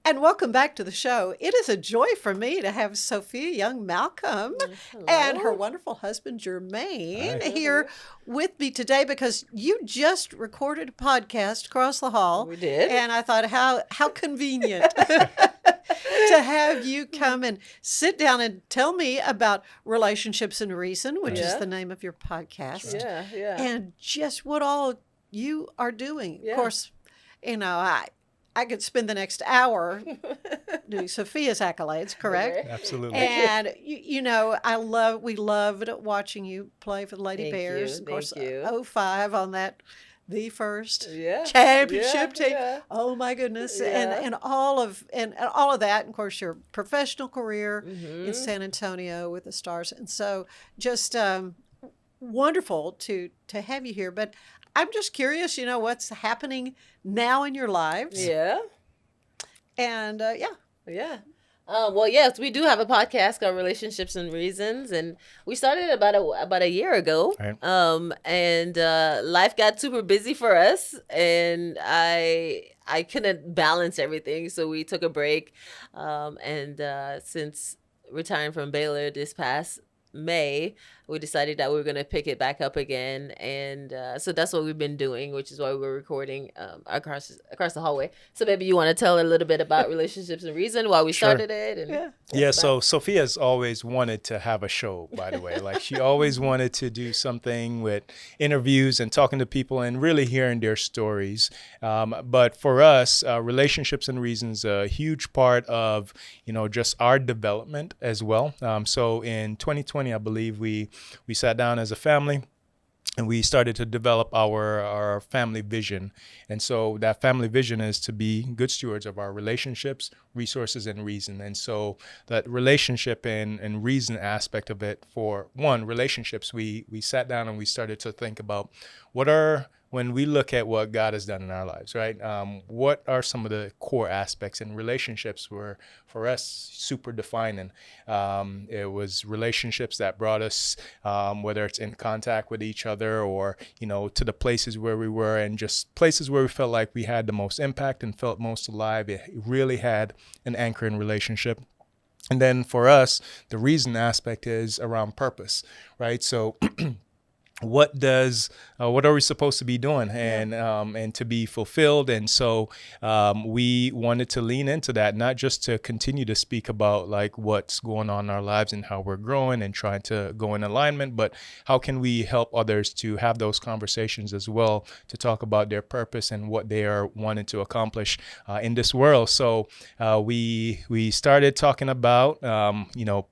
And welcome back to the show. It is a joy for me to have Sophia Young-Malcom and her wonderful husband, Jermaine, here with me today because you just recorded a podcast across the hall. We did. And I thought, how convenient to have you come and sit down and tell me about Relationships and Reason, which is the name of your podcast. Yeah. And just what all you are doing. Yeah. Of course, I could spend the next hour doing Sophia's accolades, correct? Okay. Absolutely. And we loved watching you play for the Lady Thank Bears. you, Of course, thank you. 05 on that the first Yeah. championship team. Yeah. Oh my goodness. Yeah. And all of that, and of course your professional career in San Antonio with the Stars. And so just wonderful to have you here. But I'm just curious, what's happening now in your lives. Yeah. And Yeah. Well, yes, we do have a podcast called Relationships and Reasons, and we started about a year ago. Right. And life got super busy for us, and I couldn't balance everything, so we took a break. And since retiring from Baylor this past May, we decided that we were going to pick it back up again, and so that's what we've been doing, which is why we're recording across the hallway. So maybe you want to tell a little bit about Relationships and Reason, why we started it. And Yeah, so Sophia's always wanted to have a show, by the way. Like, she always wanted to do something with interviews and talking to people and really hearing their stories. But for us, Relationships and Reasons, a huge part of, just our development as well. So in 2020, I believe we sat down as a family and we started to develop our family vision. And so that family vision is to be good stewards of our relationships, resources, and reason. And so that relationship and reason aspect of it, for one, relationships, we sat down and we started to think about when we look at what God has done in our lives, right? What are some of the core aspects? And relationships were, for us, super defining. It was relationships that brought us, whether it's in contact with each other or, to the places where we were, and just places where we felt like we had the most impact and felt most alive. It really had an anchor in relationship. And then for us, the reason aspect is around purpose, right? So what are we supposed to be doing and to be fulfilled? And so we wanted to lean into that, not just to continue to speak about like what's going on in our lives and how we're growing and trying to go in alignment, but how can we help others to have those conversations as well, to talk about their purpose and what they are wanting to accomplish in this world. So we started talking about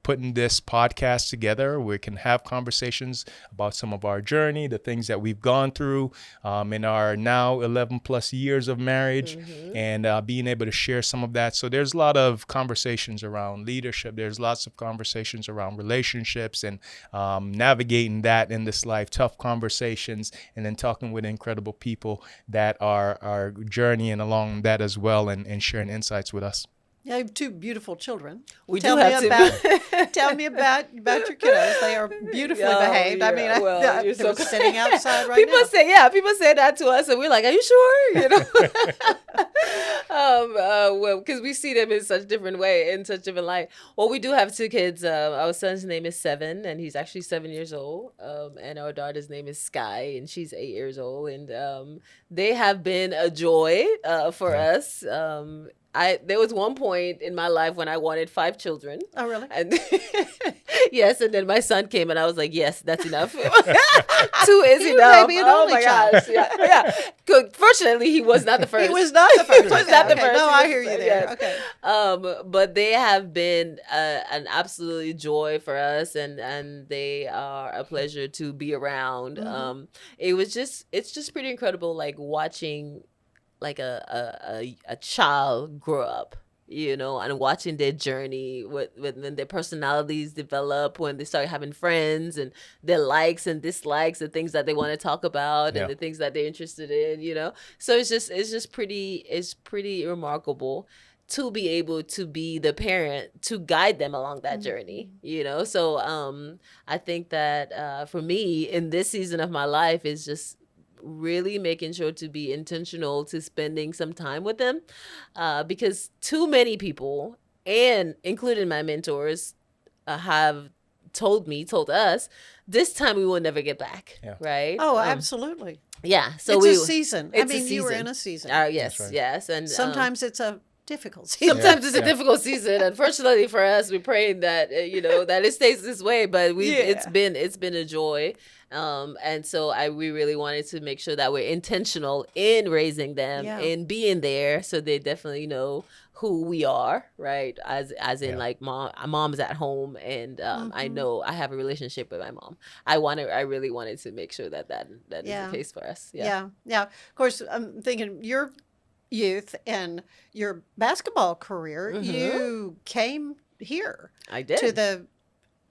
putting this podcast together. We can have conversations about some of our journey, the things that we've gone through in our now 11 plus years of marriage, and being able to share some of that. So there's a lot of conversations around leadership. There's lots of conversations around relationships and navigating that in this life, tough conversations, and then talking with incredible people that are journeying along that as well and sharing insights with us. You have two beautiful children. Tell me about your kiddos. They are beautifully behaved. I mean, they're sitting outside right now. People say that to us, and we're like, "Are you sure?" Because we see them in such different way, in such different light. Well, we do have two kids. Our son's name is 7, and he's actually 7 years old. And our daughter's name is Sky, and she's 8 years old. And they have been a joy for us. There was one point in my life when I wanted 5 children. Oh, really? And yes, and then my son came, and I was like, yes, that's enough. 2 is enough. Maybe an only child. Gosh, yeah. Good. Fortunately, he was not the first. He was not the first. He was not the first. No, I hear you there. Yes. Okay. But they have been an absolutely joy for us, and they are a pleasure to be around. It's just pretty incredible, like watching like a child grow up, and watching their journey when their personalities develop, when they start having friends and their likes and dislikes, the things that they want to talk about and the things that they're interested in, So it's pretty remarkable to be able to be the parent to guide them along that journey, So I think that for me in this season of my life is just really making sure to be intentional to spending some time with them, because too many people, and including my mentors, have told us this time we will never get back. Yeah. Right? Oh, absolutely. Yeah. So It's we a season. I it's a mean, you were season. in a season. Yes, That's right. yes, and Sometimes it's a difficult season. sometimes it's a Yeah. difficult season. Unfortunately for us, we're praying that that it stays this way. But it's been a joy, and so we really wanted to make sure that we're intentional in raising them and being there, so they definitely know who we are, right? As in like mom's at home, and I know I have a relationship with my mom. I really wanted to make sure that is the case for us. Yeah. Of course, I'm thinking your youth and your basketball career, you came here. I did. To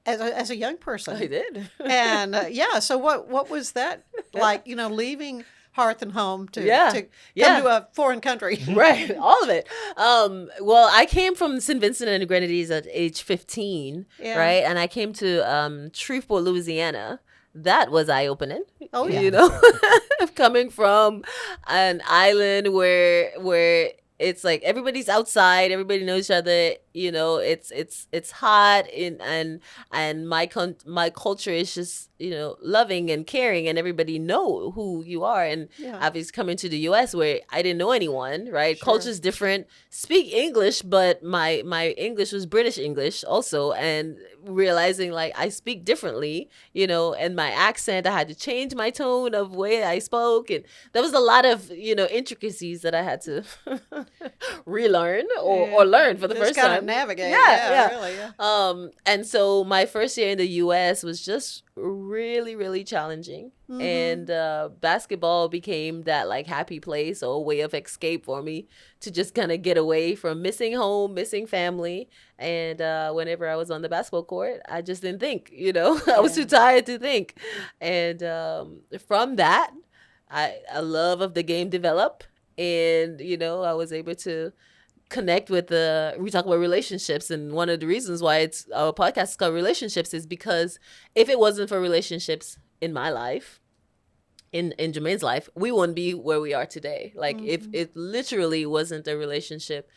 as a young person. I did. And so what was that like, leaving hearth and home to come to a foreign country? Right, all of it. Well, I came from St. Vincent and the Grenadines at age 15, right? And I came to Shreveport, Louisiana. That was eye-opening. Oh, yeah. Coming from an island where it's like everybody's outside, everybody knows each other. It's hot, and my culture is just loving and caring, and everybody know who you are. And obviously coming to the U.S. where I didn't know anyone, right? Sure. Culture's different. Speak English, but my English was British English also, and realizing like I speak differently, and my accent, I had to change my tone of way I spoke, and there was a lot of intricacies that I had to relearn or learn for the first time. Navigate. Really, yeah. And so my first year in the U.S. was just really, really challenging. And basketball became that like happy place or a way of escape for me to just kind of get away from missing home, missing family. And whenever I was on the basketball court, I just didn't think, I was too tired to think. And from that, a love of the game developed. And, I was able to connect with we talk about relationships, and one of the reasons why our podcast is called Relationships is because if it wasn't for relationships in my life, in Jermaine's life, we wouldn't be where we are today. Like if it literally wasn't a relationship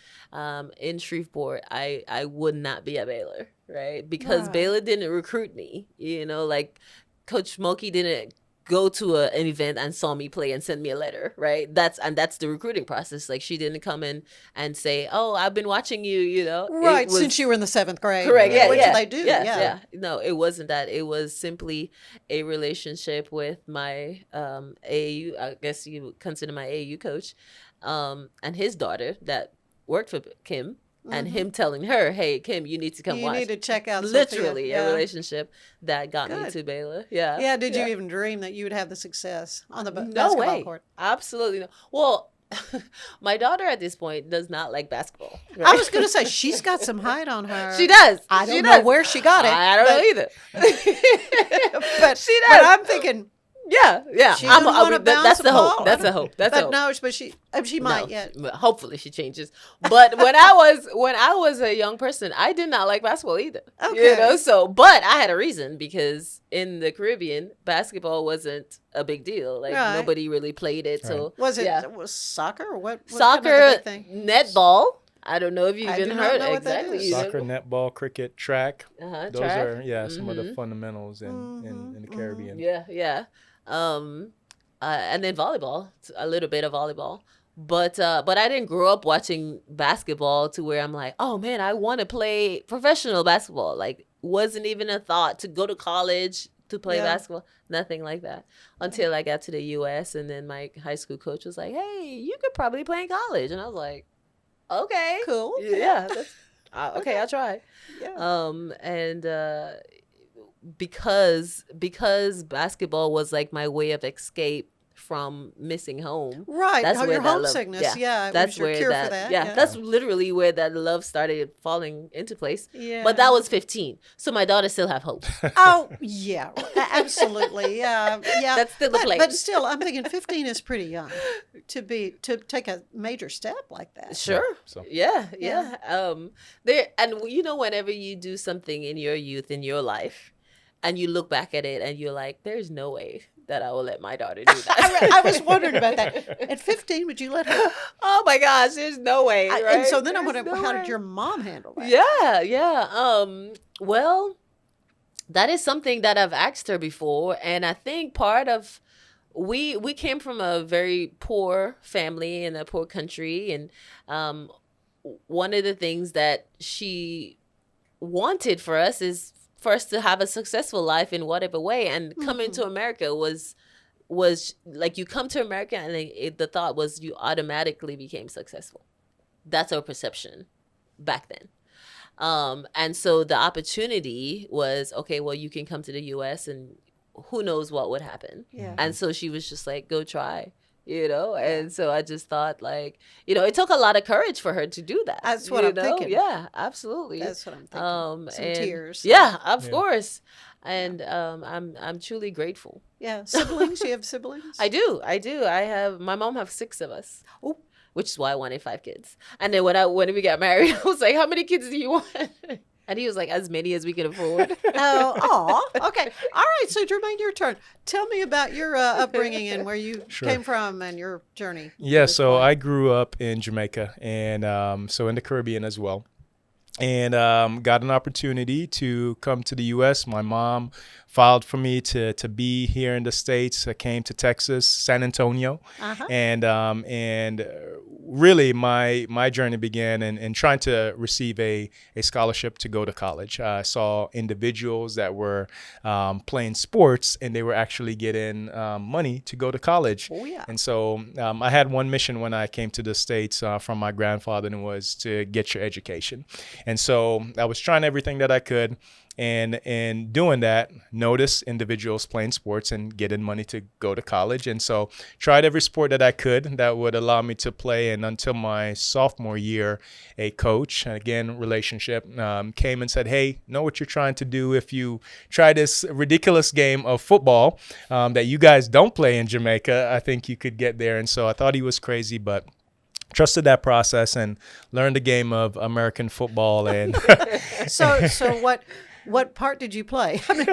in Shreveport, I would not be at Baylor, right? Because Baylor didn't recruit me, like Coach Mulkey didn't go to an event and saw me play and send me a letter, right? That's the recruiting process. Like she didn't come in and say, "Oh, I've been watching you," Right, since you were in the 7th grade. Correct. Yeah, which yeah. they do. Yeah. No, it wasn't that. It was simply a relationship with my AAU. I guess you would consider my AAU coach, and his daughter that worked for Kim. And him telling her, "Hey, Kim, you need to come watch." You need to check out literally Sophia. a relationship that got me to Baylor. Yeah. Yeah. Did you even dream that you would have the success on the No basketball way. court? Absolutely no. Well, my daughter at this point does not like basketball. Right? I was going to say she's got some height on her. She does. I don't know where she got it. I don't know either. But she does. But I'm thinking. Yeah. She doesn't want to bounce that's a the ball. hope. That's a hope. That's a hope. No, but she might yet. Hopefully she changes. But when I was a young person, I did not like basketball either. Okay. But I had a reason, because in the Caribbean, basketball wasn't a big deal. Like nobody really played it. So was soccer or what? Soccer, kind of big thing? netball. I don't know if you've I even do not heard know what that exactly. is. Soccer, netball, cricket, track. Those track. are some of the fundamentals in the Caribbean. Yeah. And then volleyball, a little bit of volleyball. But I didn't grow up watching basketball to where I'm like, oh man, I want to play professional basketball. Like, wasn't even a thought to go to college to play basketball. Nothing like that until I got to the U.S. And then my high school coach was like, hey, you could probably play in college. And I was like, okay, Cool. Yeah, that's, okay, I'll try. Yeah. Because basketball was like my way of escape from missing home. Right. That's where your that homesickness. love, Yeah. That's was your where cure that. for that. Yeah, that's literally where that love started falling into place. Yeah. But that was 15, so my daughter still have hope. Oh yeah, absolutely. Yeah. That's still the place. But still, I'm thinking 15 is pretty young to take a major step like that. Sure. So. Yeah. Whenever you do something in your youth, in your life, and you look back at it and you're like, there's no way that I will let my daughter do that. I was wondering about that. At 15, would you let her? Oh my gosh, there's no way. Right? And so then I There's wonder, no how way. did your mom handle that? Yeah. Well, that is something that I've asked her before, and I think part of we came from a very poor family in a poor country, and one of the things that she wanted for us is for us to have a successful life in whatever way, and coming to America was like, you come to America and the thought was you automatically became successful. That's our perception back then. And so the opportunity was, okay, well, you can come to the US and who knows what would happen. Yeah. And so she was just like, go try, and so I just thought, like, it took a lot of courage for her to do that. That's what I'm thinking. Yeah, absolutely. That's what I'm thinking. Some tears. Yeah, of course. And I'm truly grateful. Yeah. Siblings? You have siblings? I do. My mom has 6 of us. Oh. Which is why I wanted 5 kids. And then when we got married, I was like, how many kids do you want? And he was like, as many as we can afford. Oh, okay. All right. So, Jermaine, your turn. Tell me about your upbringing and where you came from and your journey. Yeah, so I grew up in Jamaica, and so in the Caribbean as well. And got an opportunity to come to the U.S. My mom filed for me to be here in the States. I came to Texas, San Antonio, and really my journey began in trying to receive a scholarship to go to college. I saw individuals that were playing sports, and they were actually getting money to go to college. Oh, yeah. And so I had one mission when I came to the States from my grandfather, and it was to get your education. And so I was trying everything that I could. And in doing that, notice individuals playing sports and getting money to go to college. And so tried every sport that I could that would allow me to play. And until my sophomore year, a coach, again, relationship, came and said, hey, know what you're trying to do. If you try this ridiculous game of football that you guys don't play in Jamaica, I think you could get there. And so I thought he was crazy, but trusted that process and learned the game of American football. And So what part did you play? I mean,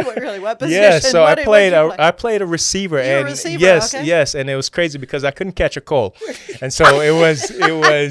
what position? Yeah, so what I played did you play? I played a receiver. You were a And receiver, yes, okay. yes, and it was crazy because I couldn't catch a goal. And so it was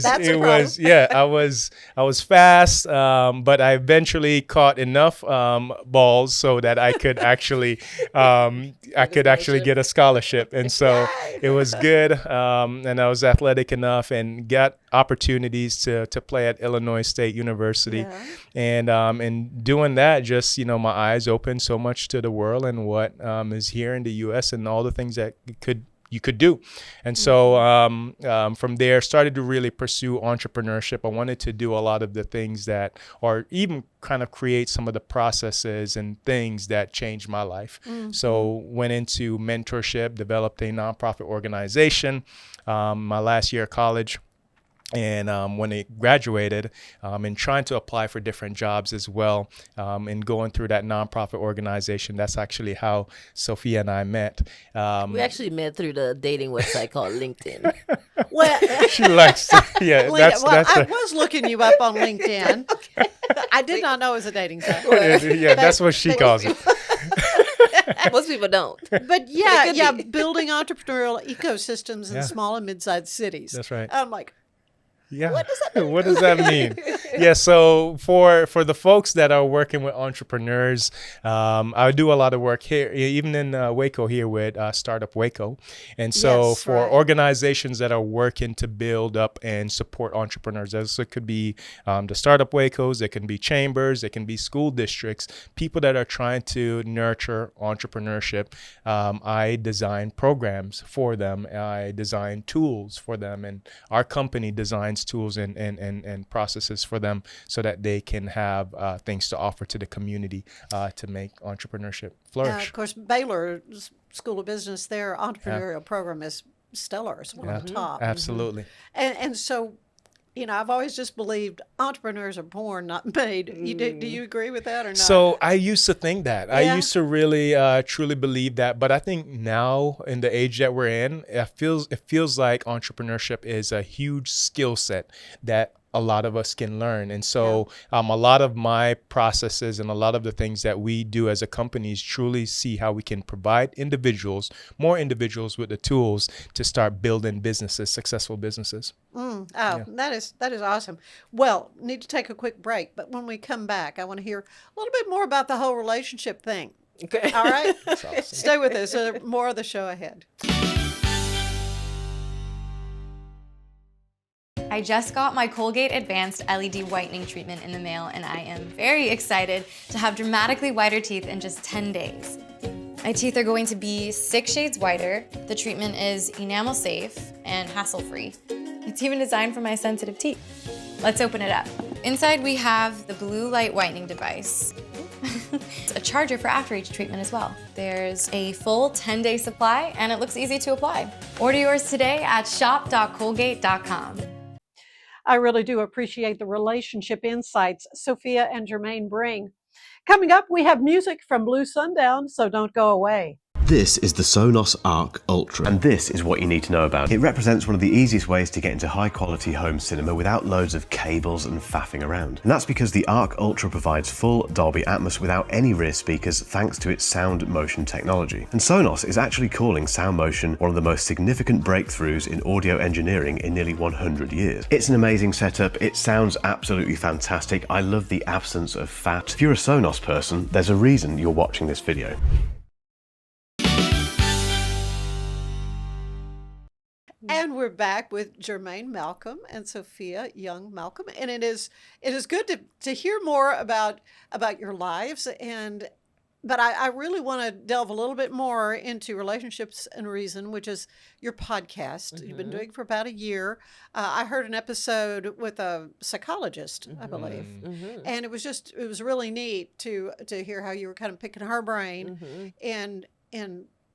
That's a problem. yeah, I was fast, but I eventually caught enough balls so that I could actually get a scholarship. And so it was good, and I was athletic enough and got opportunities to play at Illinois State University. Yeah. And doing that, just my eyes opened so much to the world and what is here in the U.S. and all the things that you could do. And so from there, started to really pursue entrepreneurship. I wanted to do a lot of the things that, or even kind of create some of the processes and things that changed my life. So went into mentorship, developed a nonprofit organization my last year of college. And when I graduated, and trying to apply for different jobs as well, and going through that nonprofit organization, that's actually how Sophia and I met. We actually met through the dating website called LinkedIn. Well, She likes to, yeah, I was looking you up on LinkedIn. I did not know it was a dating site. yeah, that's what she calls it. Most people don't. But yeah, building entrepreneurial ecosystems in small and mid-sized cities. That's right. I'm like, Yeah. what does that mean? What does that mean? Yeah. So for the folks that are working with entrepreneurs, I do a lot of work here, even in Waco here with Startup Waco. And so Yes, for right. organizations that are working to build up and support entrepreneurs, so it could be the Startup Wacos, it can be chambers, it can be school districts, people that are trying to nurture entrepreneurship. I design programs for them. I design tools for them. And our company designs tools and processes for them so that they can have things to offer to the community to make entrepreneurship flourish. Of course, Baylor School of Business, their entrepreneurial program is stellar. It's one of the top. Absolutely. And so, I've always just believed entrepreneurs are born, not made. Do you agree with that or not? So I used to think that. I Yeah. used to really truly believe that. But I think now in the age that we're in, it feels like entrepreneurship is a huge skill set that a lot of us can learn. And so a lot of my processes and a lot of the things that we do as a company is truly see how we can provide more individuals with the tools to start building businesses, successful businesses. That is awesome. Well, need to take a quick break, but when we come back, I want to hear a little bit more about the whole relationship thing. Okay. All right? That's awesome. Stay with us. More of the show ahead. I just got my Colgate Advanced LED Whitening Treatment in the mail, and I am very excited to have dramatically whiter teeth in just 10 days. My teeth are going to be 6 shades whiter. The treatment is enamel safe and hassle-free. It's even designed for my sensitive teeth. Let's open it up. Inside we have the blue light whitening device. It's a charger for after each treatment as well. There's a full 10-day supply, and it looks easy to apply. Order yours today at shop.colgate.com. I really do appreciate the relationship insights Sophia and Jermaine bring. Coming up, we have music from Blue Sundown, so don't go away. This is the Sonos Arc Ultra, and this is what you need to know about. It represents one of the easiest ways to get into high quality home cinema without loads of cables and faffing around. And that's because the Arc Ultra provides full Dolby Atmos without any rear speakers thanks to its sound motion technology. And Sonos is actually calling sound motion one of the most significant breakthroughs in audio engineering in nearly 100 years. It's an amazing setup, it sounds absolutely fantastic. I love the absence of faff. If you're a Sonos person, there's a reason you're watching this video. And we're back with Jermaine Malcolm and Sophia Young-Malcom, and it is good to hear more about your lives. But I really want to delve a little bit more into Relationships and Reason, which is your podcast. You've been doing for about a year. I heard an episode with a psychologist, I believe, and it was really neat to hear how you were kind of picking her brain and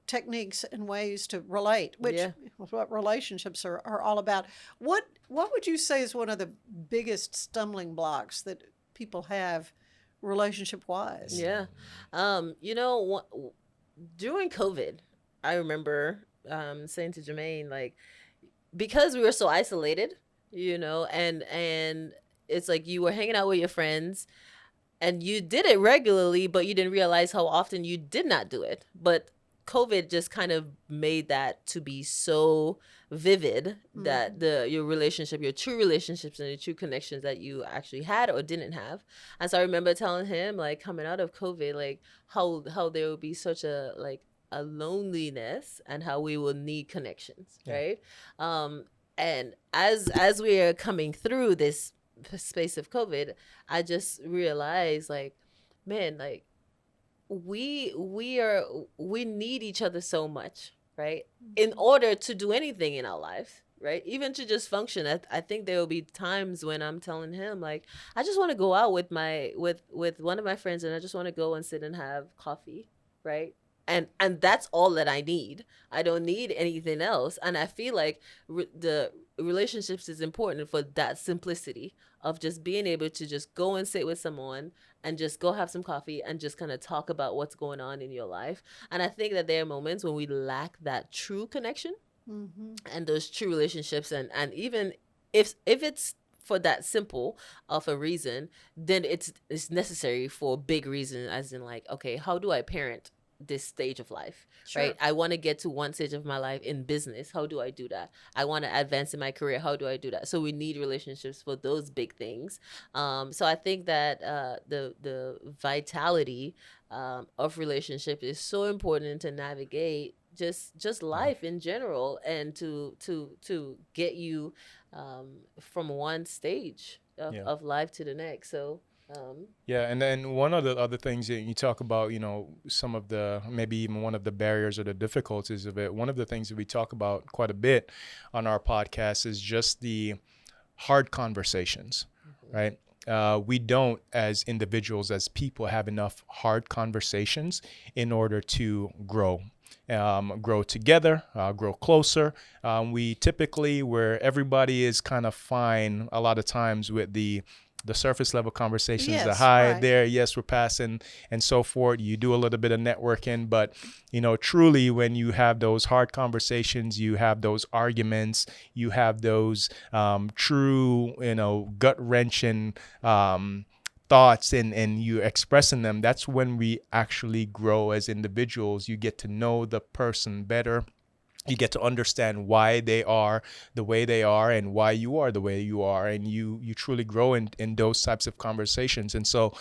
techniques and ways to relate, which is what relationships are all about. What would you say is one of the biggest stumbling blocks that people have relationship wise? Yeah. During COVID, I remember saying to Jermaine, like, because we were so isolated, and it's like you were hanging out with your friends and you did it regularly, but you didn't realize how often you did not do it. But COVID just kind of made that to be so vivid that your true relationships and the true connections that you actually had or didn't have. And so I remember telling him, like, coming out of COVID, like how there would be such a loneliness and how we will need connections, right? And as we are coming through this space of COVID, I just realized, like, man, like, we need each other so much, right? In order to do anything in our life, right? Even to just function. I think there will be times when I'm telling him, like, I just want to go out with one of my friends, and I just want to go and sit and have coffee, right? And that's all that I need. I don't need anything else. And I feel like the relationships is important for that simplicity of just being able to just go and sit with someone and just go have some coffee and just kind of talk about what's going on in your life. And I think that there are moments when we lack that true connection and those true relationships. And even if it's for that simple of a reason, then it's necessary for a big reason, as in, like, okay, how do I parent this stage of life, right? I want to get to one stage of my life in business. How do I do that? I want to advance in my career. How do I do that? So we need relationships for those big things. So I think that the vitality of relationship is so important to navigate just life in general, and to get you from one stage of life to the next. So and then one of the other things that you talk about, some of the, maybe even one of the barriers or the difficulties of it, one of the things that we talk about quite a bit on our podcast is just the hard conversations, right? We don't, as individuals, as people, have enough hard conversations in order to grow together, grow closer. We typically, where everybody is kind of fine a lot of times with the the surface level conversations, the Yes, hi right. there, yes, we're passing, and so forth. You do a little bit of networking, but truly, when you have those hard conversations, you have those arguments, you have those true, gut wrenching thoughts, and you expressing them. That's when we actually grow as individuals. You get to know the person better. You get to understand why they are the way they are and why you are the way you are. And you truly grow in those types of conversations. And so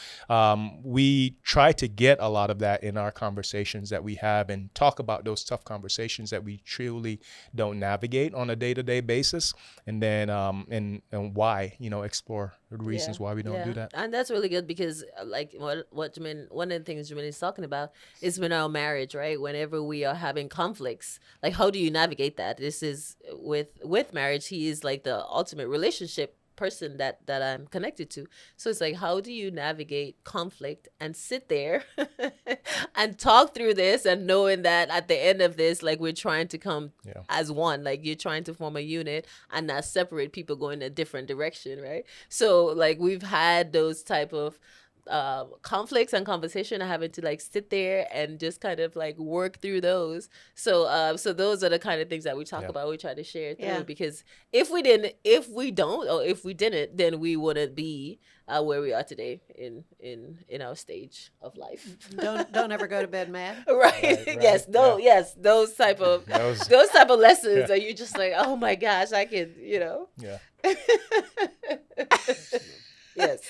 we try to get a lot of that in our conversations that we have and talk about those tough conversations that we truly don't navigate on a day-to-day basis. And then and why, explore the reasons why we don't do that. And that's really good because like what Jermaine, one of the things Jermaine is talking about is in our marriage, right? Whenever we are having conflicts, like how do you navigate that? This is with marriage. He is like the ultimate relationship person that I'm connected to. So it's like, how do you navigate conflict and sit there and talk through this and knowing that at the end of this, like we're trying to come as one, like you're trying to form a unit and not separate people going a different direction, right? So like we've had those type of conflicts and conversation, having to like sit there and just kind of like work through those. So so those are the kind of things that we talk about, we try to share through, because if we didn't, then we wouldn't be where we are today in our stage of life. Don't ever go to bed mad. Right. Yes. No. Yeah. Yes. Those type of lessons are you just like, oh my gosh, I could, Yeah. Yes.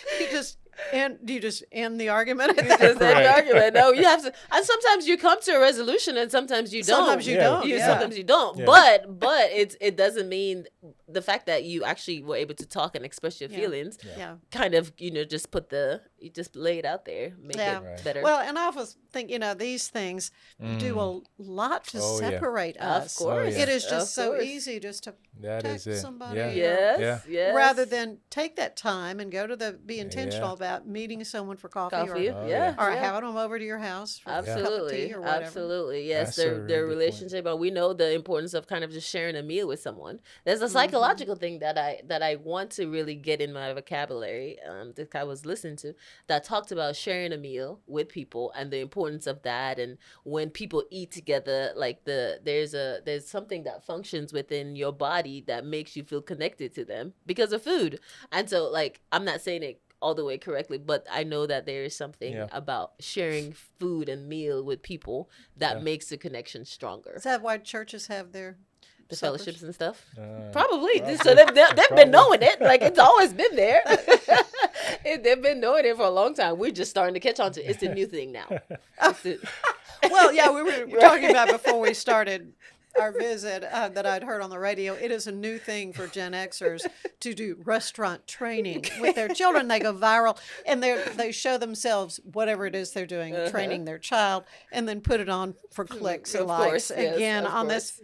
Do you just end the argument? You just end the argument. No, you have to. And sometimes you come to a resolution, and sometimes you don't. Sometimes you don't. Sometimes you don't. Yeah. But it doesn't mean the fact that you actually were able to talk and express your feelings. Yeah. Kind of, just you just lay it out there, make it better. Well, and I always think, these things do a lot to separate us. Of course. It is Of just so course. easy just to That text is it. somebody. Yeah. Yes. Yes. Rather than take that time and be intentional about meeting someone for coffee. Or having them over to your house for a cup of tea or whatever. Absolutely. Yes, That's a really their good relationship. But we know the importance of kind of just sharing a meal with someone. There's a psychological thing that I want to really get in my vocabulary that I was listening to, that talked about sharing a meal with people and the importance of that. And when people eat together, like there's something that functions within your body that makes you feel connected to them because of food. And so like, I'm not saying it all the way correctly, but I know that there is something about sharing food and meal with people that makes the connection stronger. Is that why churches have the fellowships and stuff? Probably. So they've been knowing it. Like it's always been there. They've been knowing it for a long time. We're just starting to catch on to it. It's a new thing now. Well, yeah, we were talking about before we started our visit that I'd heard on the radio. It is a new thing for Gen Xers to do restaurant training with their children. They go viral and they show themselves whatever it is they're doing, training their child, and then put it on for clicks and likes again on this.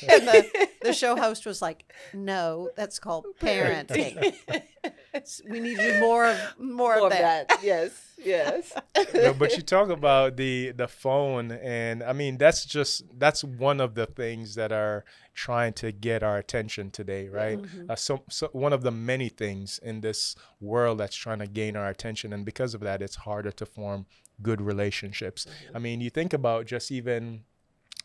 And the show host was like, "No, that's called parenting. We need to do more of that." Yes. But you talk about the phone, and I mean that's one of the things that are trying to get our attention today, right? So one of the many things in this world that's trying to gain our attention, and because of that, it's harder to form good relationships. I mean, you think about just even,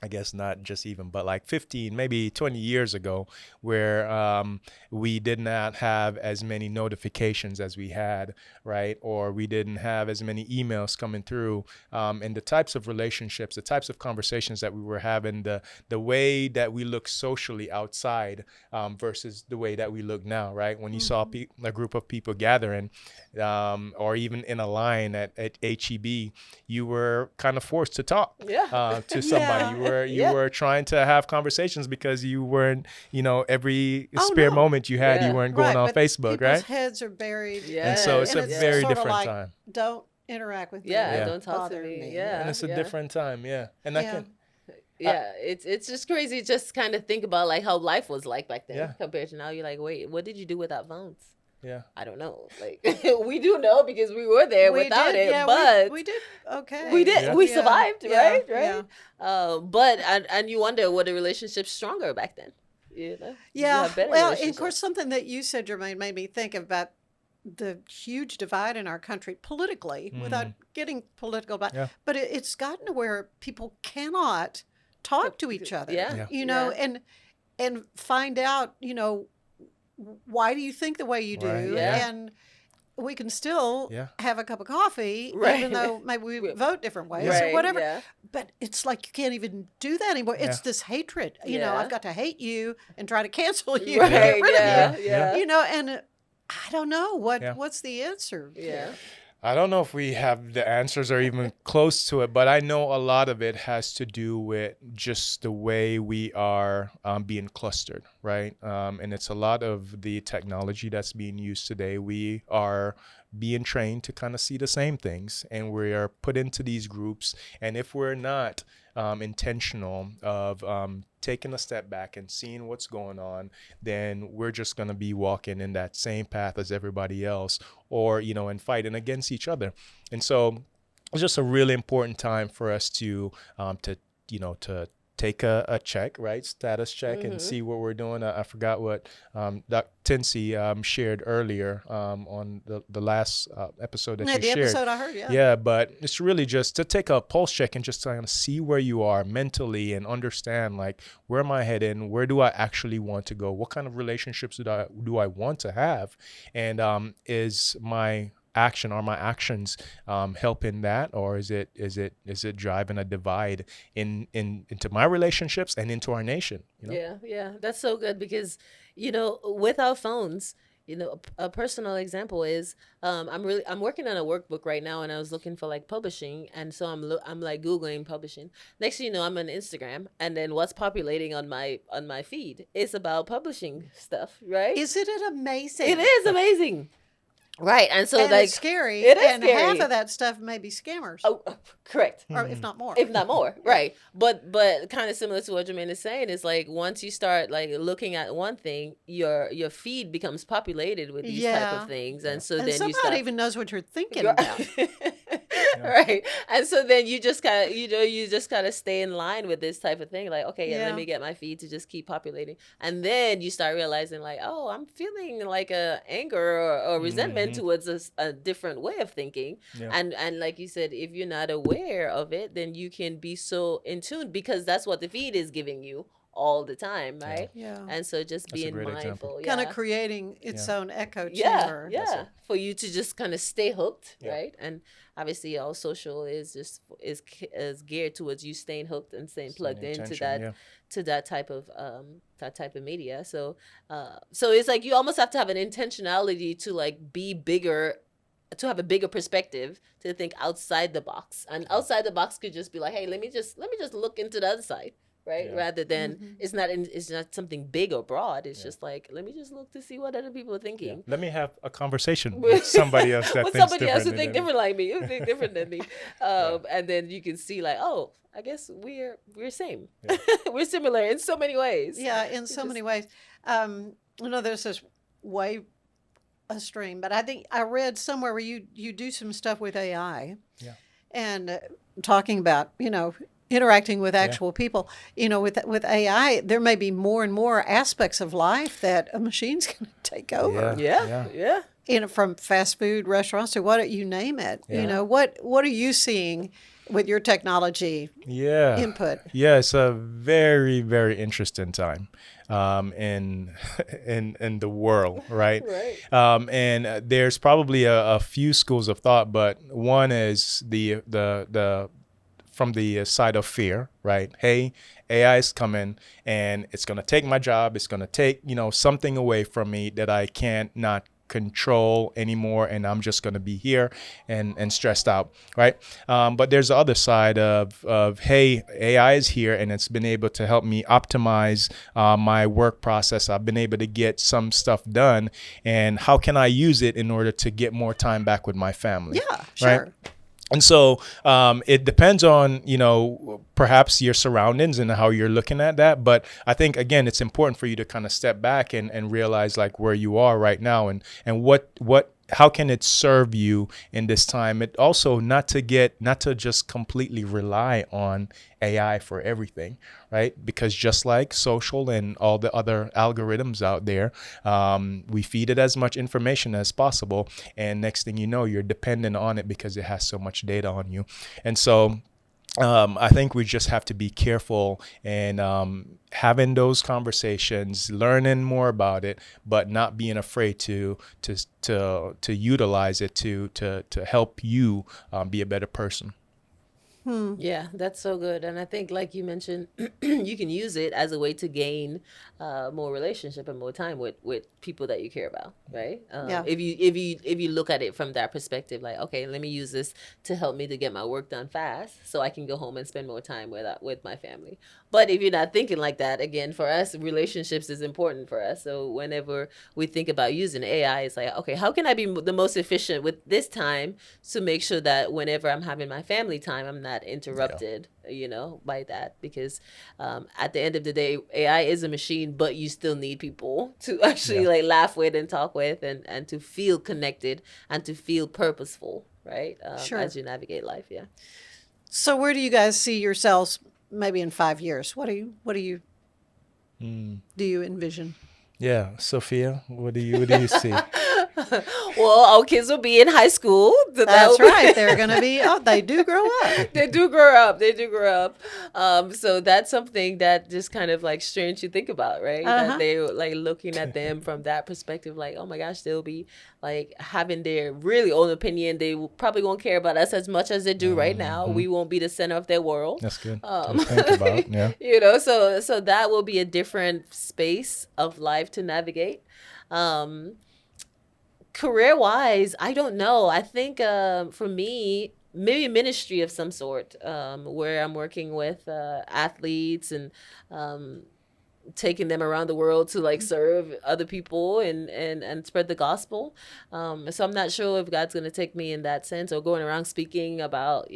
I guess not just even, but like 15, maybe 20 years ago, where we did not have as many notifications as we had, right? Or we didn't have as many emails coming through. And the types of relationships, the types of conversations that we were having, the way that we look socially outside versus the way that we look now, right? When you saw a group of people gathering, or even in a line at HEB, you were kind of forced to talk to somebody. You were trying to have conversations because you weren't, every spare moment you had, you weren't going on Facebook, right? People's heads are buried. And so it's a very different like, time. Don't interact with me. Don't talk to me. And it's a different time, And it's just crazy just kind of think about like how life was like back then compared to now. You're like, wait, what did you do without phones? I don't know. Like we do know because we were there without it, but we did okay. We did. We survived, right? Yeah. But and you wonder, were the relationships stronger back then? Yeah. Well, and of course, something that you said, Jermaine, made me think about the huge divide in our country politically, without getting political about, Yeah. but it's gotten to where people cannot talk to each other. Yeah. You know, Yeah. and find out, you know, why do you think the way you do? Right, yeah. And we can still Yeah. have a cup of coffee, Right. even though maybe we vote different ways Right, or whatever. yeah. But it's like you can't even do that anymore. It's Yeah. this hatred. You know, Yeah. I've got to hate you and try to cancel you, Right, to get rid yeah, of you. yeah. You know, and I don't know Yeah. what's the answer. Yeah. I don't know if we have the answers or even close to it, but I know a lot of it has to do with just the way we are being clustered, right? And it's a lot of the technology that's being used today. We are being trained to kind of see the same things, and we are put into these groups. And if we're not intentional of taking a step back and seeing what's going on, then we're just going to be walking in that same path as everybody else, or, you know, and fighting against each other. And so it's just a really important time for us to take a check, right? Status check, and see what we're doing. I forgot what Dr. Tinsey shared earlier on the last episode that Yeah, you the shared. episode I heard, Yeah, but it's really just to take a pulse check and just to kind of see where you are mentally and understand, like, where am I heading? Where do I actually want to go? What kind of relationships do I want to have? And is my action or my actions helping that, or is it driving a divide into my relationships and into our nation? You know? Yeah, that's so good because, you know, with our phones, you know, a personal example is I'm working on a workbook right now, and I was looking for like publishing, and so I'm like Googling publishing. Next thing you know, I'm on Instagram, and then what's populating on my feed is about publishing stuff, right? Isn't it amazing? It is amazing. Right, and so And like it's scary. It is and scary. half of that stuff may be scammers, Oh, correct. or if not more. If not more, right? But kind of similar to what Jermaine is saying is like once you start like looking at one thing, your feed becomes populated with these type Yeah. of things, and so and then you somebody start even knows what you're thinking Right. about. Right, and so then you just kind of you just kind of stay in line with this type of thing, like okay, yeah, Yeah. let me get my feed to just keep populating, and then you start realizing like, oh, I'm feeling like a anger or resentment towards a different way of thinking. Yeah. And like you said, if you're not aware of it, then you can be so in tune because that's what the feed is giving you all the time, right? Yeah. And so just That's a being great mindful, example. yeah. Kind of creating its Yeah. own echo yeah, chamber. yeah, for you to just kind of stay hooked, Yeah. right? And obviously, all social is geared towards you staying hooked and staying plugged into intention, that yeah. to that type of media. So so it's like you almost have to have an intentionality to like be bigger, to have a bigger perspective, to think outside the box. And outside the box could just be like, hey, let me just look into the other side. Right, Yeah. rather than it's not something big or broad. It's just like, let me just look to see what other people are thinking. Let me have a conversation with somebody else that With thinks somebody else who differently think than me. different like me, who think different than me, and then you can see like, oh, I guess we're same, we're similar in so many ways. Yeah, in so many ways. You know, there's this way a stream, but I think I read somewhere where you do some stuff with AI, Yeah. and talking about, you know, interacting with actual people. You know, with AI, there may be more and more aspects of life that a machine's going to take over. Yeah. You know, from fast food restaurants to what you name it. Yeah. You know, what are you seeing with your technology Yeah. input? Yeah, it's a very, very interesting time in the world, right? Right. And there's probably a few schools of thought, but one is the from the side of fear, right? Hey, AI is coming and it's going to take my job. It's going to take, you know, something away from me that I can't not control anymore, and I'm just going to be here and stressed out, right? But there's the other side of hey, AI is here and it's been able to help me optimize my work process. I've been able to get some stuff done, and how can I use it in order to get more time back with my family? Yeah, sure. Right? And so it depends on, you know, perhaps your surroundings and how you're looking at that. But I think, again, it's important for you to kind of step back and realize like where you are right now and what how can it serve you in this time? It also not to just completely rely on AI for everything, right? Because just like social and all the other algorithms out there, we feed it as much information as possible, and next thing you know, you're dependent on it because it has so much data on you. And so I think we just have to be careful and having those conversations, learning more about it, but not being afraid to utilize it to help you be a better person. Yeah, that's so good. And I think, like you mentioned, you can use it as a way to gain more relationship and more time with people that you care about, right? Yeah. If you look at it from that perspective, like, okay, let me use this to help me to get my work done fast, so I can go home and spend more time with my family. But if you're not thinking like that, again, for us, relationships is important for us. So whenever we think about using AI, it's like, okay, how can I be the most efficient with this time to make sure that whenever I'm having my family time, I'm not interrupted, by that. Because at the end of the day, AI is a machine, but you still need people to actually like laugh with and talk with and to feel connected and to feel purposeful, right? Sure. As you navigate life. Yeah. So where do you guys see yourselves maybe in 5 years? What do you do you envision? Yeah, Sophia, what do you see? Well, our kids will be in high school. That's right. They're going to be, they do grow up. They do grow up. They do grow up. So that's something that just kind of like strange to think about, right? That they're like looking at them from that perspective, like, oh my gosh, they'll be like having their really own opinion. They probably won't care about us as much as they do right now. We won't be the center of their world. That's good to think about. Yeah. So that will be a different space of life to navigate. Career-wise, I don't know. I think for me, maybe ministry of some sort, where I'm working with athletes and taking them around the world to like serve other people and spread the gospel. So I'm not sure if God's going to take me in that sense, or going around speaking about,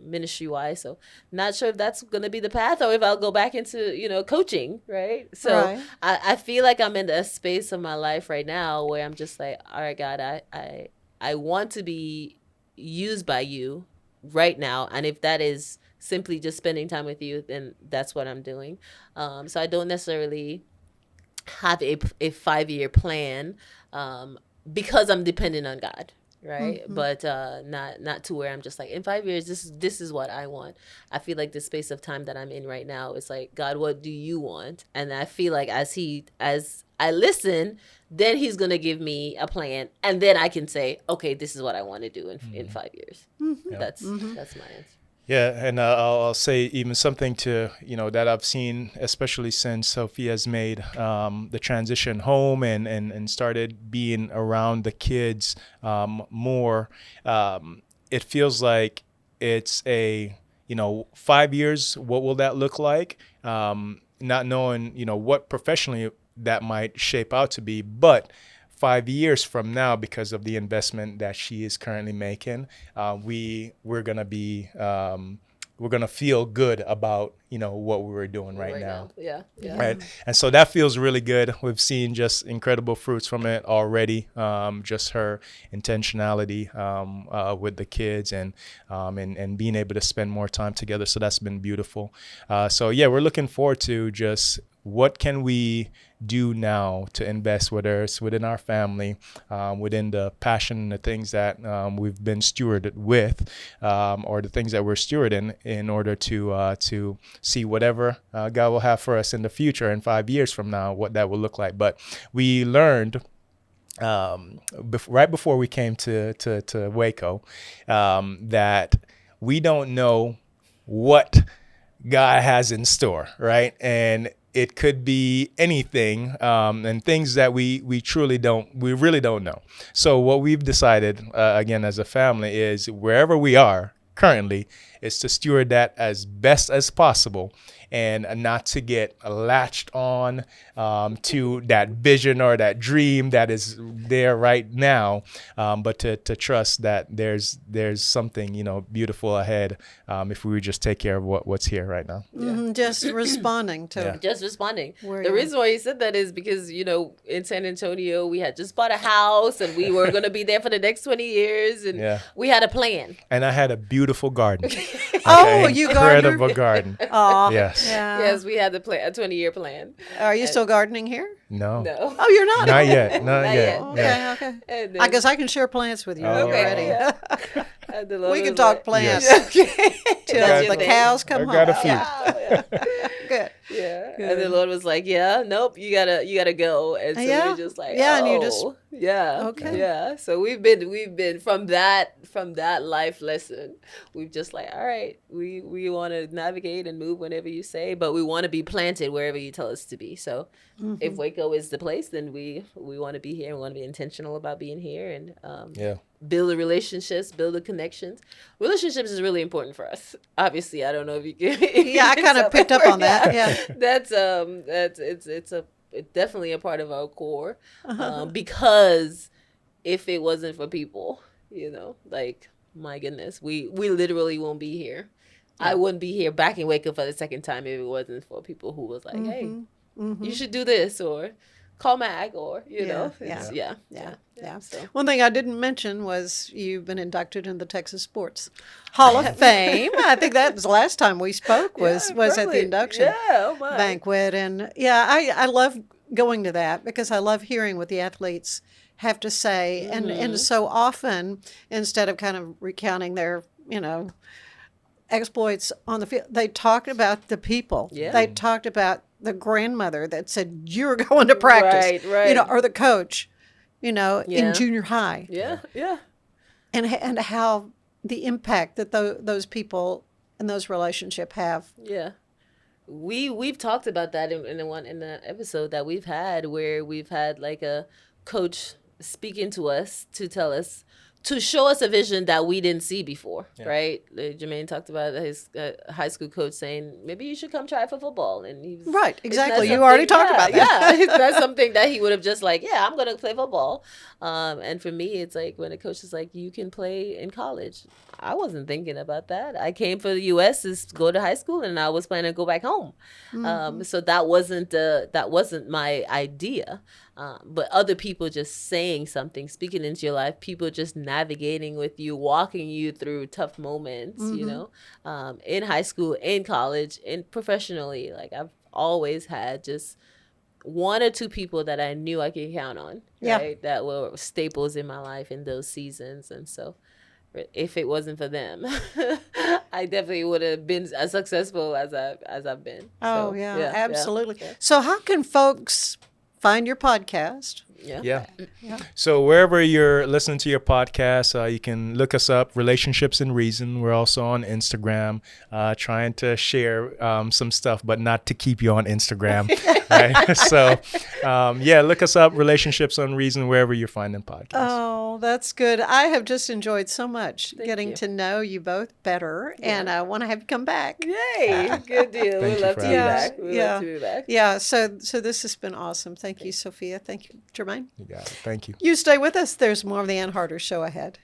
ministry-wise. So not sure if that's going to be the path, or if I'll go back into, coaching, right? So Right. I feel like I'm in a space of my life right now where I'm just like, all right, God, I want to be used by you right now. And if that is simply just spending time with you, then that's what I'm doing. So I don't necessarily have a 5-year plan because I'm dependent on God, right? But not to where I'm just like, in 5 years, this is what I want. I feel like the space of time that I'm in right now is like, God, what do you want? And I feel like as I listen, then he's going to give me a plan, and then I can say, okay, this is what I want to do in 5 years. That's my answer. Yeah, and I'll say even something to, that I've seen, especially since Sophia's made the transition home and started being around the kids more. It feels like it's 5 years, what will that look like? Not knowing, what professionally that might shape out to be, but 5 years from now, because of the investment that she is currently making, we're gonna feel good about what we were doing right now. Yeah. Right, and so that feels really good. We've seen just incredible fruits from it already. Just her intentionality with the kids and being able to spend more time together. So that's been beautiful. So yeah, we're looking forward to just what can we do now to invest, whether it's within our family, within the passion and the things that we've been stewarded with, or the things that we're stewarding, in order to see whatever God will have for us in the future in 5 years from now, what that will look like. But we learned right before we came to Waco that we don't know what God has in store, right? And it could be anything, and things that we really don't know. So what we've decided, again, as a family, is wherever we are currently, is to steward that as best as possible and not to get latched on to that vision or that dream that is there right now, but to trust that there's something, you know, beautiful ahead if we would just take care of what's here right now. Just responding to Yeah. Just responding. Where The you reason why you said that is because, you know, in San Antonio, we had just bought a house and we were going to be there for the next 20 years. And Yeah. we had a plan. And I had a beautiful garden. Oh, you incredible garden. Oh, Yes. yeah. Yes, we had a 20-year plan. Are you still gardening here? No. No. Oh, you're not? Not yet. Not Not yet. yet. Okay, Yeah. okay. And I guess I can share plants with you when you're Okay, ready. yeah. And the Lord We can was talk like- plants Okay. till That's the your thing. cows come I home. got a few. Yeah. Good. Yeah. Good. And the Lord was like, yeah, nope, you gotta go. And so Yeah? we're just like, Yeah, oh, and you just- yeah. Okay. Yeah. So we've been from that life lesson, we've just like, all right, we want to navigate and move whenever you say, but we want to be planted wherever you tell us to be. So if Waco is the place, then we want to be here. We want to be intentional about being here and Yeah. build the relationships, build the connections. Relationships is really important for us. Obviously, I don't know if you can. Yeah, I kind of picked up on that. Yeah. That's it's definitely a part of our core, because if it wasn't for people, you know, like, my goodness, we literally won't be here. I wouldn't be here back in Waco for the second time if it wasn't for people who was like, hey, you should do this, or call Mag, or you know, it's, Yeah. yeah. So. One thing I didn't mention was you've been inducted in the Texas Sports Hall of Fame. I think that was the last time we spoke was at the probably. induction Yeah, oh my. banquet. And yeah, I love going to that because I love hearing what the athletes have to say. And so often, instead of kind of recounting their, you know, exploits on the field, they talked about the people. Yeah. They talked about the grandmother that said, you're going to practice, Right. you know, or the coach, you know, Yeah. in junior high. Yeah. And how the impact that those people and those relationships have. Yeah. We've talked about that in the episode that we've had, where we've had like a coach speaking to us to tell us, to show us a vision that we didn't see before, right? Jermaine talked about his high school coach saying, maybe you should come try for football. And he was, Right, it's not exactly. You something- already talked about that. Yeah, it's not something that he would have just like, yeah, I'm going to play football. And for me, it's like when a coach is like, you can play in college. I wasn't thinking about that. I came for the U.S. to go to high school, and I was planning to go back home. So that wasn't my idea. But other people just saying something, speaking into your life, people just navigating with you, walking you through tough moments, you know, in high school, in college, and professionally. Like, I've always had just one or two people that I knew I could count on, right? That were staples in my life in those seasons. And so if it wasn't for them, I definitely would have been as successful as I've been. Oh, So, yeah, absolutely. yeah. So how can folks find your podcast? Yeah. So wherever you're listening to your podcast, you can look us up, Relationships and Reason. We're also on Instagram, trying to share some stuff, but not to keep you on Instagram. Right? So, look us up, Relationships and Reason, wherever you're finding podcasts. Oh, that's good. I have just enjoyed so much getting you. to know you both better, and I want to have you come back. Yay! Good deal. Thank We'd you love for to be having us. back. We'd love to be back. Yeah, so this has been awesome. Thank you, Sophia. Thank you, Jermaine. You got it. Thank you. You stay with us. There's more of the Ann Harder Show ahead.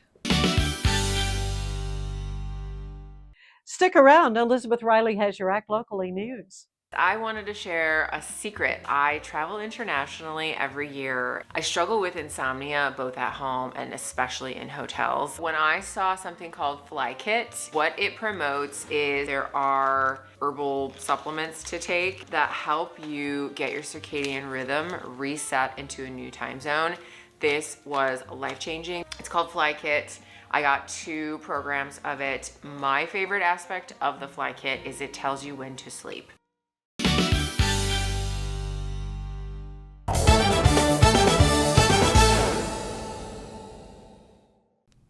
Stick around. Elizabeth Riley has your Act Locally news. I wanted to share a secret. I travel internationally every year. I struggle with insomnia both at home and especially in hotels. When I saw something called Fly Kit, what it promotes is there are herbal supplements to take that help you get your circadian rhythm reset into a new time zone. This was life-changing. It's called Fly Kit. I got 2 programs of it. My favorite aspect of the Fly Kit is it tells you when to sleep.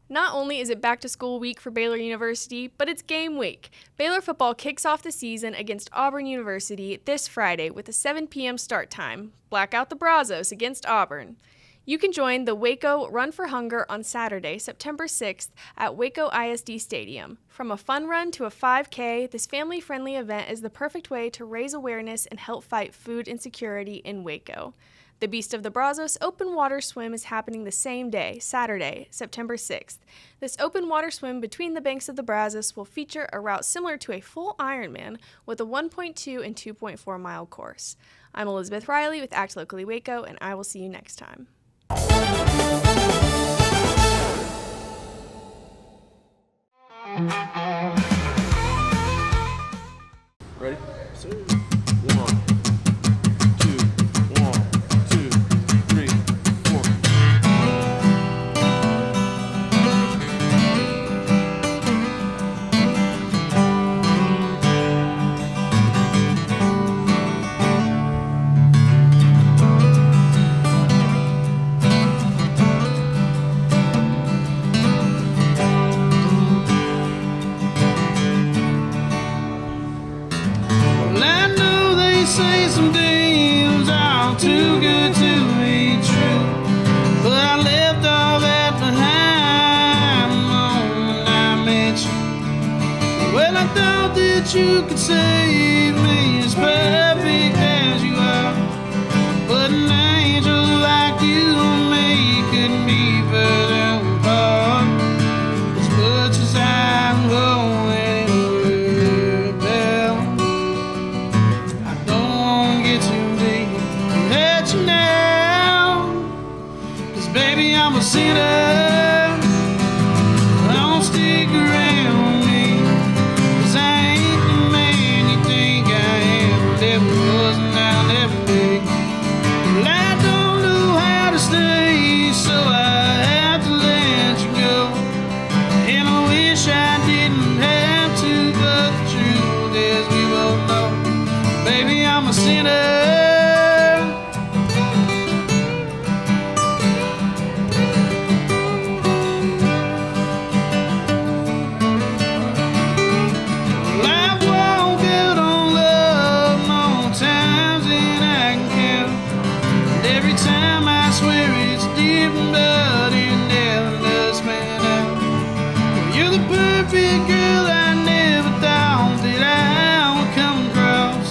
Not only is it back to school week for Baylor University, but it's game week. Baylor football kicks off the season against Auburn University this Friday with a 7 p.m. start time. Black out the Brazos against Auburn. You can join the Waco Run for Hunger on Saturday, September 6th at Waco ISD Stadium. From a fun run to a 5K, this family-friendly event is the perfect way to raise awareness and help fight food insecurity in Waco. The Beast of the Brazos open water swim is happening the same day, Saturday, September 6th. This open water swim between the banks of the Brazos will feature a route similar to a full Ironman with a 1.2 and 2.4 mile course. I'm Elizabeth Riley with Act Locally Waco, and I will see you next time. Ready? 1, 2, 1, 2, 3, 4. Well, I know they say some things are too good to be true, but I left all that behind the moment I met you. Well, I thought that you could save me as perfect as you are, but an angel like you and me couldn't be further apart. As much as I'm going rebel, I don't wanna get too deep and hurt you now. 'Cause baby, I'm a sinner. Don't stick around me, 'cause I ain't the man you think I am. Never was and I'll never be. Well, I don't know how to stay, so I have to let you go. And I wish I didn't have to, but the truth is we both know, baby, I'm a sinner. Well, I've walked out on love more times than I can count, and every time I swear it's different, but it never does pan out. Well, you're the perfect girl I never thought that I would come across,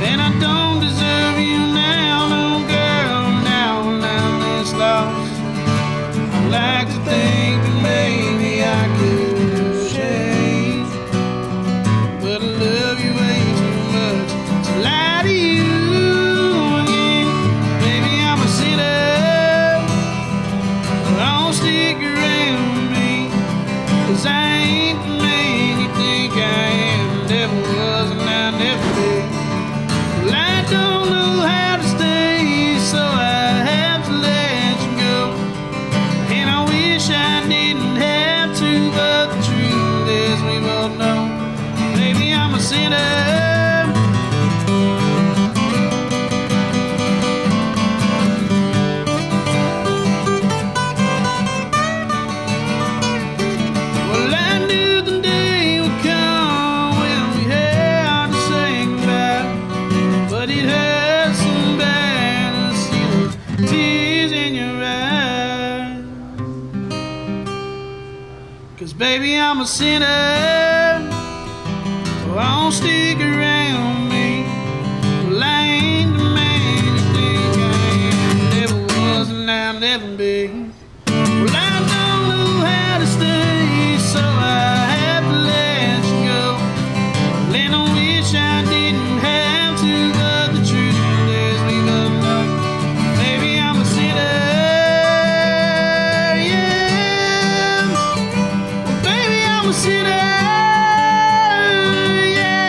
and I don't deserve you now, no girl, now I'm this lost. I like to think that maybe I could change, but I love you way too much to lie to you again. Baby, I'm a sinner. Don't stick around me, 'cause I ain't the man you think I am. Never was and I'll never be. Well, I don't know how to stay, so I have to let you go. And I wish I didn't have to, but the truth is we both know, baby, I'm a sinner. Well, I knew the day would come when we had to say goodbye, but it hurts so bad to see the tears in your eyes. 'Cause baby, I'm a sinner. Oh, don't stick around me. Well, I ain't the man you think I am. Never was and I'll never be. Well, I don't know how to stay, so I have to let you go. And I wish I didn't have to, but the truth is we both know, baby, I'm a sinner. Yeah. Well, baby, I'm a sinner. Yeah.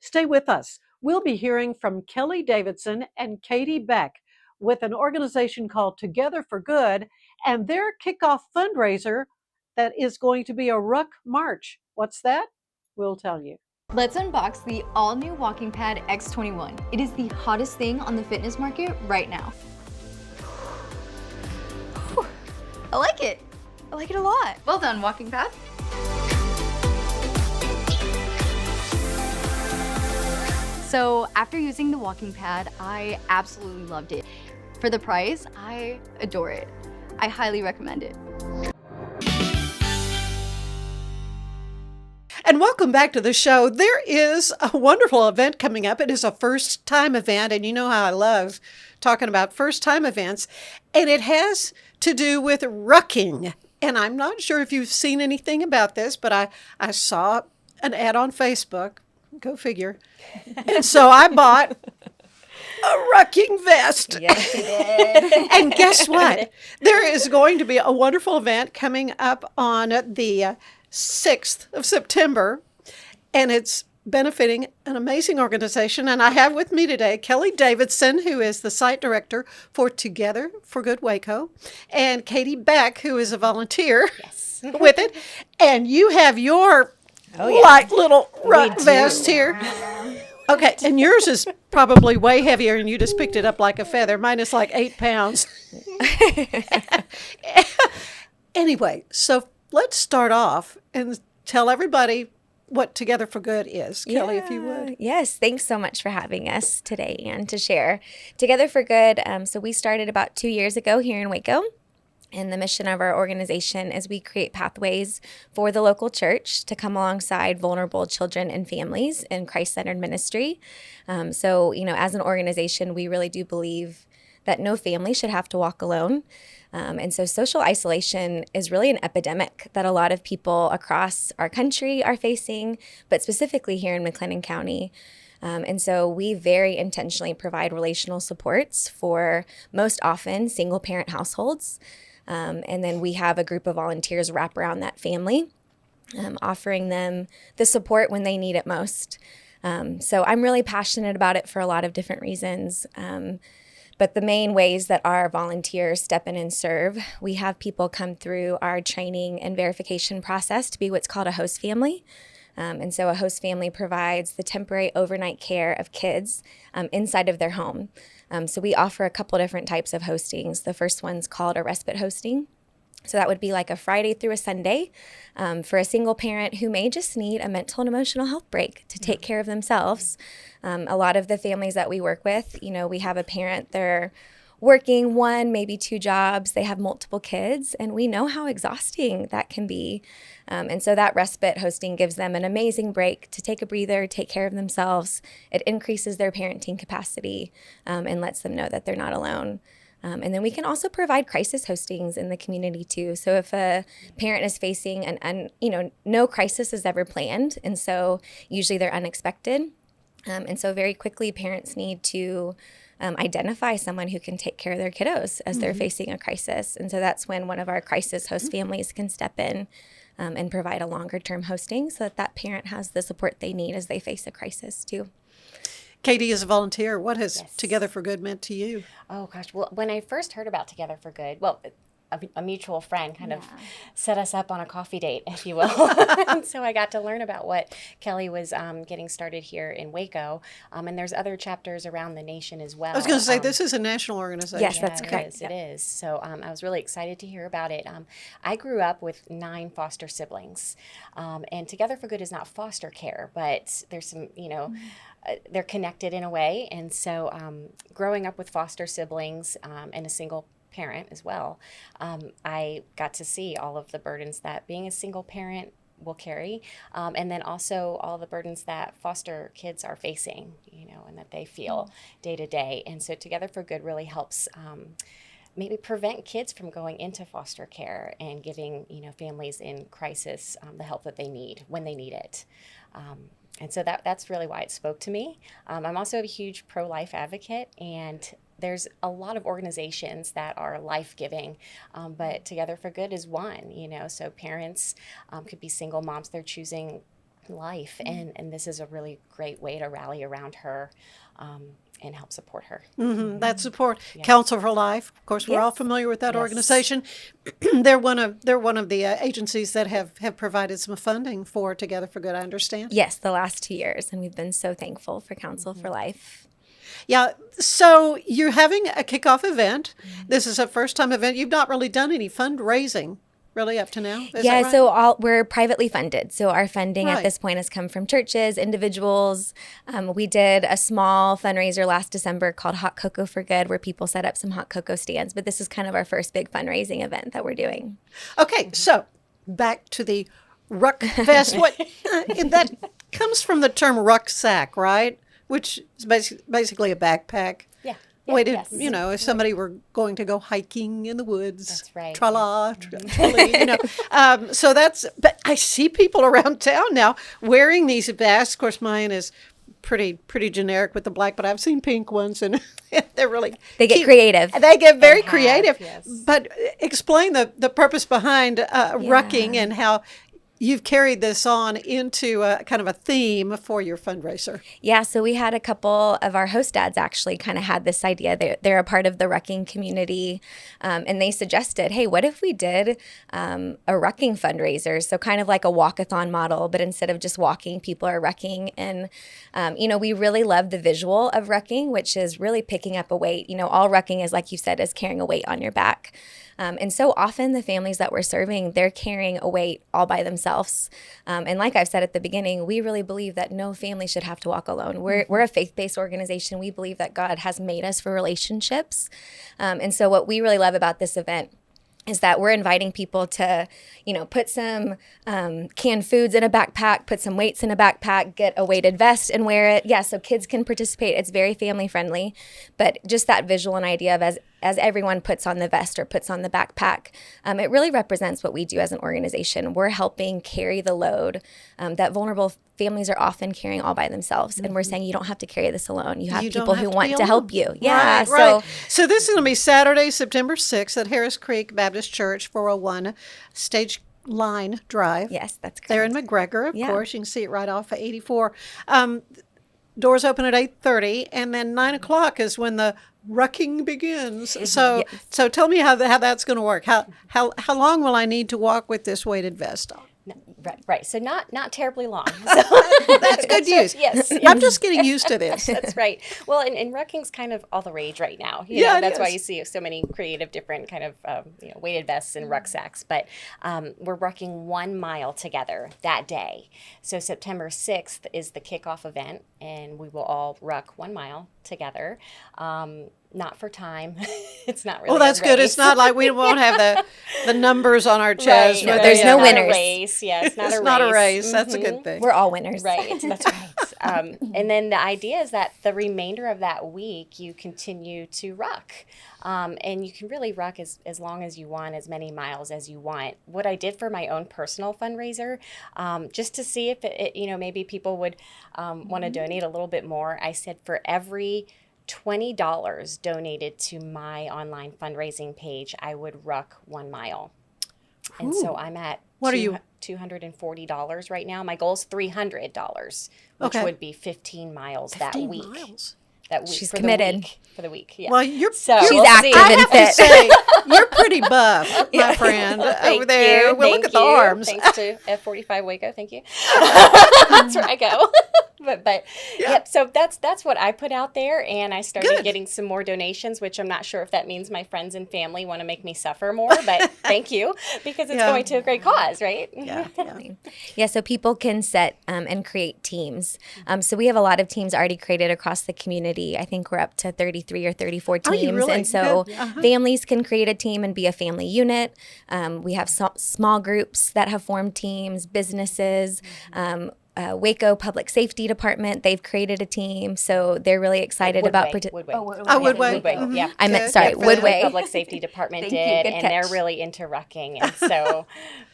Stay with us. We'll be hearing from Kellie Davidson and Katie Beck with an organization called Together for Good and their kickoff fundraiser that is going to be a ruck march. What's that? We'll tell you. Let's unbox the all-new walking pad X21. It is the hottest thing on the fitness market right now. Whew. I like it. I like it a lot. Well done, walking pad. So after using the walking pad, I absolutely loved it. For the price, I adore it. I highly recommend it. And welcome back to the show. There is a wonderful event coming up. It is a first-time event, and you know how I love talking about first-time events. And it has to do with rucking. And I'm not sure if you've seen anything about this, but I saw an ad on Facebook. Go figure. And so I bought a rucking vest. Yes, you did. And guess what? There is going to be a wonderful event coming up on the 6th of September, and it's benefiting an amazing organization. And I have with me today Kellie Davidson, who is the site director for Together for Good Waco, and Katie Beck, who is a volunteer with it. And you have your light little ruck vest here. Okay, and yours is probably way heavier, and you just picked it up like a feather. Mine is like 8 pounds. Anyway, so let's start off and tell everybody what Together for Good is. Kellie, if you would. Yes, thanks so much for having us today and to share. Together for Good, so we started about 2 years ago here in Waco. And the mission of our organization is we create pathways for the local church to come alongside vulnerable children and families in Christ-centered ministry. So, as an organization, we really do believe that no family should have to walk alone. And so social isolation is really an epidemic that a lot of people across our country are facing, but specifically here in McLennan County. And so we very intentionally provide relational supports for most often single-parent households. And then we have a group of volunteers wrap around that family, offering them the support when they need it most. So I'm really passionate about it for a lot of different reasons. But the main ways that our volunteers step in and serve, we have people come through our training and verification process to be what's called a host family. And so a host family provides the temporary overnight care of kids inside of their home. So we offer a couple different types of hostings. The first one's called a respite hosting. So that would be like a Friday through a Sunday for a single parent who may just need a mental and emotional health break to take care of themselves. A lot of the families that we work with, we have a parent, they're working 1, maybe 2 jobs, they have multiple kids, and we know how exhausting that can be. And so that respite hosting gives them an amazing break to take a breather, take care of themselves. It increases their parenting capacity and lets them know that they're not alone. And then we can also provide crisis hostings in the community too. So if a parent is facing no crisis is ever planned, and so usually they're unexpected. And so very quickly parents need to identify someone who can take care of their kiddos as they're facing a crisis. And so that's when one of our crisis host families can step in and provide a longer term hosting so that that parent has the support they need as they face a crisis too. Katie, as a volunteer, what has Together for Good meant to you? Oh, gosh. Well, when I first heard about Together for Good, a mutual friend kind of set us up on a coffee date, if you will. And so I got to learn about what Kellie was getting started here in Waco. And there's other chapters around the nation as well. I was going to say, this is a national organization. Yes, that's correct. It is. So I was really excited to hear about it. I grew up with 9 foster siblings. And Together for Good is not foster care, but there's some, they're connected in a way. And so growing up with foster siblings and a single parent as well, I got to see all of the burdens that being a single parent will carry, and then also all the burdens that foster kids are facing, and that they feel day to day. And so Together for Good really helps maybe prevent kids from going into foster care and giving families in crisis the help that they need when they need it. And so that's really why it spoke to me. I'm also a huge pro-life advocate, and there's a lot of organizations that are life-giving, but Together for Good is one, so parents could be single moms, they're choosing life, and this is a really great way to rally around her and help support her. That support. Council for Life, of course, we're all familiar with that organization. They're one of the agencies that have provided some funding for Together for Good, I understand. Yes, the last 2 years, and we've been so thankful for Council for Life. Yeah, so you're having a kickoff event. This is a first-time event. You've not really done any fundraising really up to now? Is that Yeah, right? so we're privately funded. So our funding Right. at this point has come from churches, individuals. We did a small fundraiser last December called Hot Cocoa for Good, where people set up some hot cocoa stands. But this is kind of our first big fundraising event that we're doing. Okay, so back to the Ruck Fest. What that comes from the term rucksack, right? Which is basically a backpack. Yeah. Weighted, yes. if somebody were going to go hiking in the woods, That's right. tra-la, trolley, so but I see people around town now wearing these vests. Of course, mine is pretty generic with the black, but I've seen pink ones, and they're really They get cute. creative. They get very creative. yes. But explain the purpose behind rucking and how you've carried this on into kind of a theme for your fundraiser. Yeah, so we had a couple of our host dads actually kind of had this idea. They're a part of the rucking community, and they suggested, hey, what if we did a rucking fundraiser? So kind of like a walkathon model, but instead of just walking, people are rucking. And, we really love the visual of rucking, which is really picking up a weight. All rucking is, like you said, is carrying a weight on your back. And so often the families that we're serving, they're carrying a weight all by themselves. And like I've said at the beginning, we really believe that no family should have to walk alone. We're a faith-based organization. We believe that God has made us for relationships. And so what we really love about this event is that we're inviting people to, put some canned foods in a backpack, put some weights in a backpack, get a weighted vest and wear it. Yeah, so kids can participate. It's very family friendly, but just that visual and idea of as everyone puts on the vest or puts on the backpack, it really represents what we do as an organization. We're helping carry the load that vulnerable families are often carrying all by themselves. And we're saying you don't have to carry this alone. You have people who want to help you. Yeah. Right. So this is going to be Saturday, September 6th at Harris Creek Baptist Church, 401 Stage Line Drive. Yes, that's correct. There in McGregor, of course. You can see it right off of 84. Doors open at 8:30, and then 9 o'clock is when the rucking begins. So tell me how that's going to work. How long will I need to walk with this weighted vest on? Right. So not terribly long. That's good news. Yes. I'm just getting used to this. That's right. Well, and rucking's kind of all the rage right now. That's why you see so many creative different kind of weighted vests and rucksacks. But we're rucking 1 mile together that day. So September 6th is the kickoff event, and we will all ruck 1 mile together. Not for time. It's not really. Well, that's good. It's not like we won't have the numbers on our chest. Right. No, there's no winners. Race. Yeah, it's not it's a race. not a race. That's a good thing. We're all winners. Right. That's right. And then the idea is that the remainder of that week you continue to ruck. And you can really ruck as long as you want, as many miles as you want. What I did for my own personal fundraiser, just to see if maybe people would want to donate a little bit more, I said for every $20 donated to my online fundraising page, I would ruck 1 mile. And so I'm at $240 right now. My goal is $300, which would be 15 miles that week. Miles. She's committed. For the week. Well, she's active and fit. I have to say, you're pretty buff, my friend, over there. Well, look at the arms. Thanks to F45 Waco. Thank you. That's where I go. But yep. So that's what I put out there, and I started getting some more donations, which I'm not sure if that means my friends and family want to make me suffer more. But thank you, because it's going to a great cause, right? Yeah. So people can set and create teams. So we have a lot of teams already created across the community. I think we're up to 33 or 34 teams. Really? And so families can create a team and be a family unit. We have small groups that have formed teams, businesses, Waco Public Safety Department, they've created a team, so they're really excited about Woodway. Woodway. Mm-hmm. Yeah. I meant, sorry, Woodway. Public Safety Department did, and they're really into rucking, and so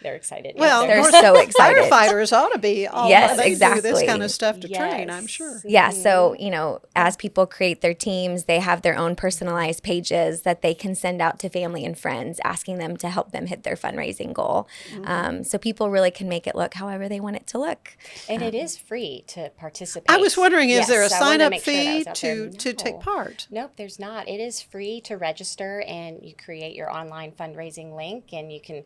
they're excited. Well, they're so excited. Firefighters ought to be. They do this kind of stuff to train, I'm sure. Yeah, so, as people create their teams, they have their own personalized pages that they can send out to family and friends, asking them to help them hit their fundraising goal. So people really can make it look however they want it to look. And it is free to participate. I was wondering, is there a sign-up fee to take part? Nope, there's not. It is free to register, and you create your online fundraising link, and you can,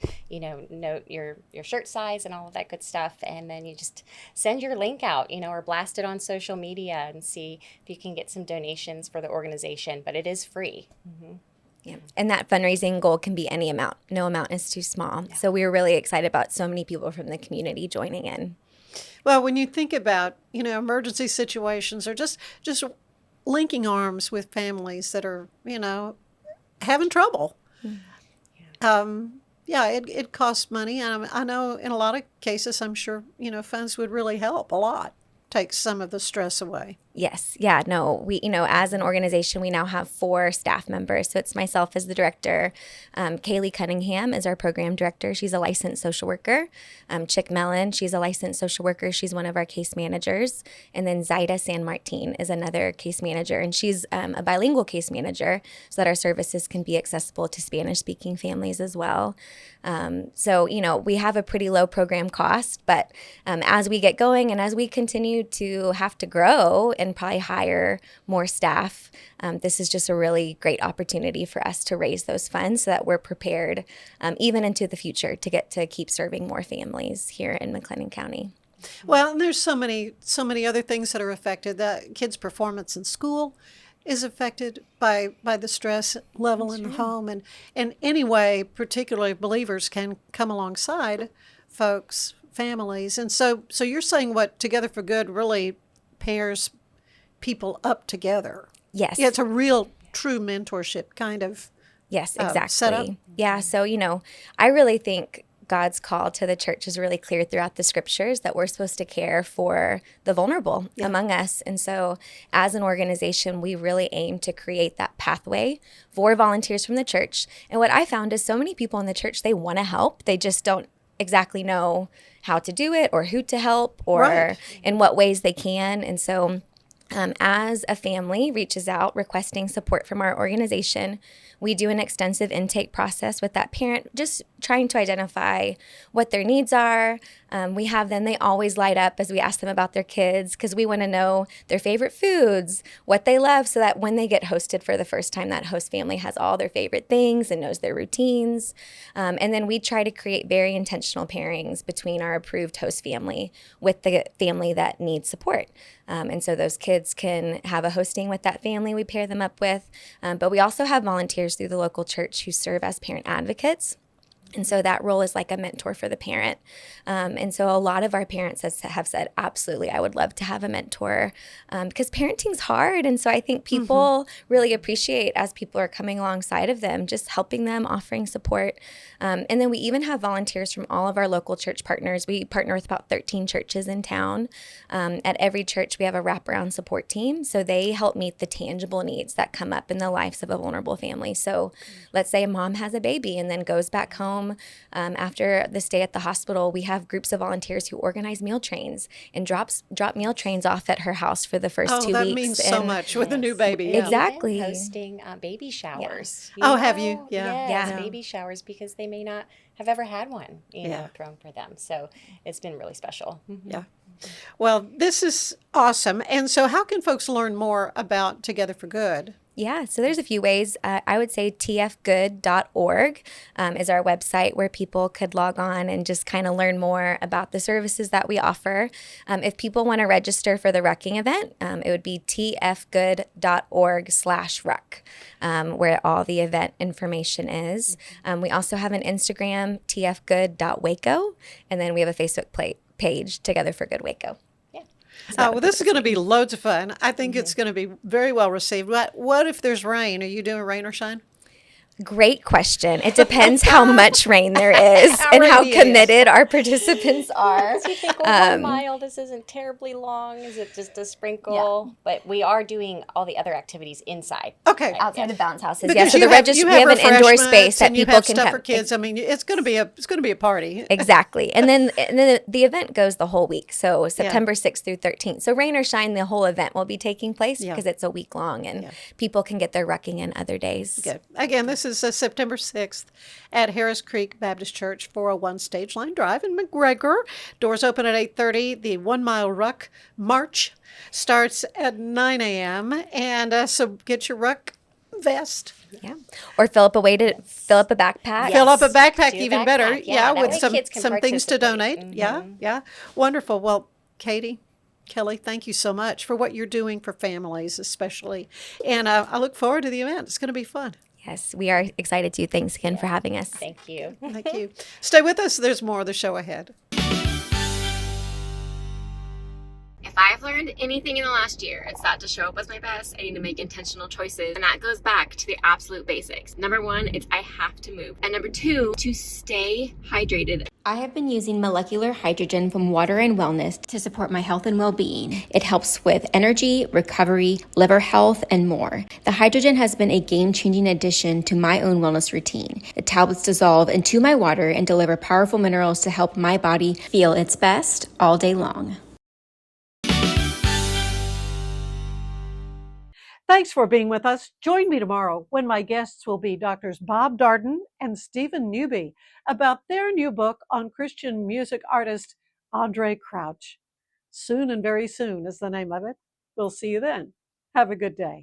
note your shirt size and all of that good stuff, and then you just send your link out, or blast it on social media and see if you can get some donations for the organization. But it is free. Yeah. And that fundraising goal can be any amount. No amount is too small. So we were really excited about so many people from the community joining in. Well, when you think about, emergency situations or just linking arms with families that are, having trouble. It costs money. And I know in a lot of cases, I'm sure, funds would really help a lot, take some of the stress away. Yes. Yeah. No, we, as an organization, we now have 4 staff members. So it's myself as the director. Kaylee Cunningham is our program director. She's a licensed social worker. Chick Mellon, she's a licensed social worker. She's one of our case managers. And then Zaida San Martin is another case manager. And she's a bilingual case manager so that our services can be accessible to Spanish-speaking families as well. So, we have a pretty low program cost. But as we get going and as we continue to have to grow and probably hire more staff, this is just a really great opportunity for us to raise those funds so that we're prepared even into the future to get to keep serving more families here in McLennan County. Well, and there's so many other things that are affected. The kids' performance in school is affected by the stress level in the home. And anyway, particularly believers can come alongside folks, families. And so you're saying what Together for Good really pairs people up together. Yes. Yeah, it's a real, true mentorship kind of Yes, exactly. setup. Yeah, so, I really think God's call to the church is really clear throughout the scriptures that we're supposed to care for the vulnerable among us. And so as an organization, we really aim to create that pathway for volunteers from the church. And what I found is so many people in the church, they want to help. They just don't exactly know how to do it or who to help or in what ways they can. And so as a family reaches out requesting support from our organization, we do an extensive intake process with that parent, just trying to identify what their needs are. We have them, they always light up as we ask them about their kids because we want to know their favorite foods, what they love, so that when they get hosted for the first time, that host family has all their favorite things and knows their routines. And then we try to create very intentional pairings between our approved host family with the family that needs support. And so those kids can have a hosting with that family we pair them up with. But we also have volunteers through the local church who serve as parent advocates. And so that role is like a mentor for the parent. And so a lot of our parents have said, absolutely, I would love to have a mentor because parenting's hard. And so I think people really appreciate as people are coming alongside of them, just helping them, offering support. And then we even have volunteers from all of our local church partners. We partner with about 13 churches in town. At every church, we have a wraparound support team. So they help meet the tangible needs that come up in the lives of a vulnerable family. So let's say a mom has a baby and then goes back home after the stay at the hospital. We have groups of volunteers who organize meal trains and drop meal trains off at her house for the first 2 weeks. Oh, that means so much with a new baby. Yeah. Exactly. Hosting baby showers. Yeah. Have you? Yeah. Yes, baby showers because they may not have ever had one, thrown for them. So it's been really special. Yeah. Well, this is awesome. And so how can folks learn more about Together for Good? Yeah, so there's a few ways. I would say tfgood.org is our website where people could log on and just kind of learn more about the services that we offer. If people want to register for the rucking event, it would be tfgood.org/ruck, where all the event information is. We also have an Instagram, tfgood.waco, and then we have a Facebook page, Together for Good Waco. Well, this is going to be loads of fun. I think it's going to be very well received. What if there's rain? Are you doing rain or shine? Great question. It depends how much rain there is and how committed our participants are. You think, 1 mile, this isn't terribly long. Is it just a sprinkle? Yeah. But we are doing all the other activities inside. Okay. Right? Outside of bounce houses. Because so we have an indoor space that people can stuff come. For kids. I mean, it's going to be a party. Exactly. And then the event goes the whole week. So September 6th through 13th. So rain or shine, the whole event will be taking place because it's a week long and people can get their rucking in other days. Good. Again, this is September 6th at Harris Creek Baptist Church, 401 Stage Line Drive in McGregor. Doors open at 8:30. The 1 mile ruck march starts at 9 a.m. And so get your ruck vest. Yeah. Or fill up a backpack. Fill up a backpack, even backpack. better. Yeah, with some things to donate. Yeah. Wonderful. Well, Katie, Kellie, thank you so much for what you're doing for families, especially. And I look forward to the event. It's going to be fun. Yes, we are excited too. Thanks again for having us. Thank you. Thank you. Stay with us. There's more of the show ahead. If I've learned anything in the last year, it's that to show up as my best, I need to make intentional choices. And that goes back to the absolute basics. Number one, it's I have to move. And number two, to stay hydrated. I have been using molecular hydrogen from Water and Wellness to support my health and well-being. It helps with energy, recovery, liver health, and more. The hydrogen has been a game-changing addition to my own wellness routine. The tablets dissolve into my water and deliver powerful minerals to help my body feel its best all day long. Thanks for being with us. Join me tomorrow when my guests will be Doctors Bob Darden and Stephen Newby about their new book on Christian music artist Andre Crouch. Soon and very soon is the name of it. We'll see you then. Have a good day.